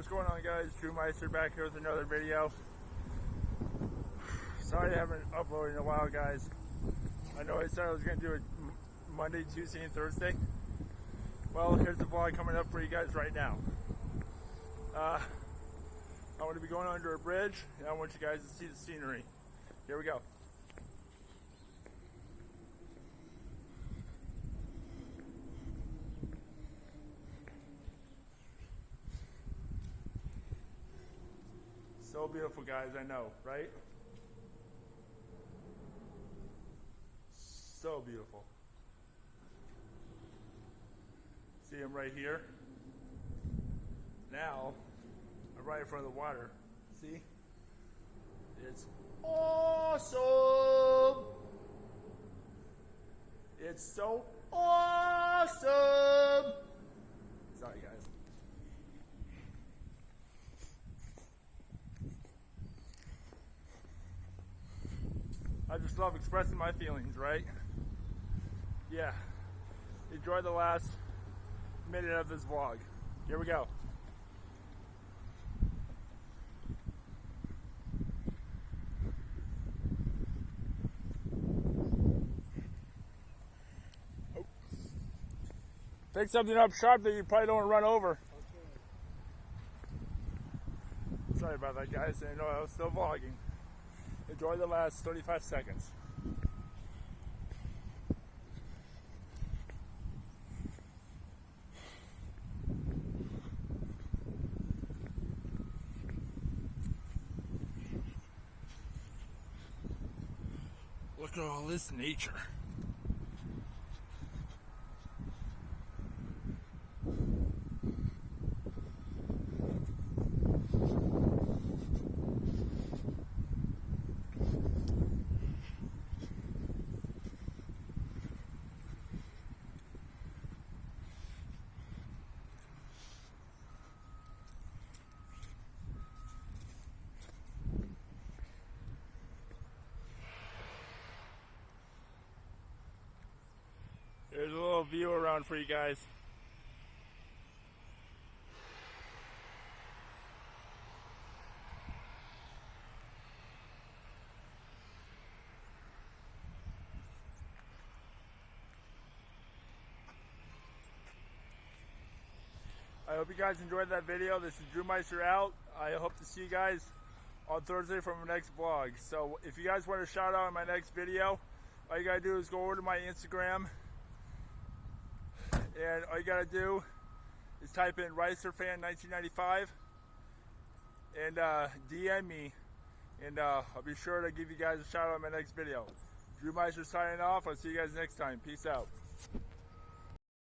What's going on, guys? Drew Meister back here with another video. Sorry I haven't uploaded in a while, guys. I know I said I was going to do it Monday, Tuesday, and Thursday. Well, here's the vlog coming up for you guys right now. I want to be going under a bridge, and I want you guys to see the scenery. Here we go. So beautiful, guys, I know, right? So beautiful. See them right here? Now, I'm right in front of the water. See? It's awesome! It's so awesome! Sorry, guys. I just love expressing my feelings, right? Yeah. Enjoy the last minute of this vlog. Here we go. Oh. Pick something up sharp that you probably don't want to run over. Okay. Sorry about that, guys. I know I was still vlogging. Enjoy the last 35 seconds. Look at all this nature. There's a little view around for you guys. I hope you guys enjoyed that video. This is Drew Meister out. I hope to see you guys on Thursday for my next vlog. So if you guys want a shout out in my next video, all you gotta do is go over to my Instagram. And all you gotta do is type in RicerFan1995 and DM me, and I'll be sure to give you guys a shout out in my next video. Drew Meister signing off. I'll see you guys next time. Peace out.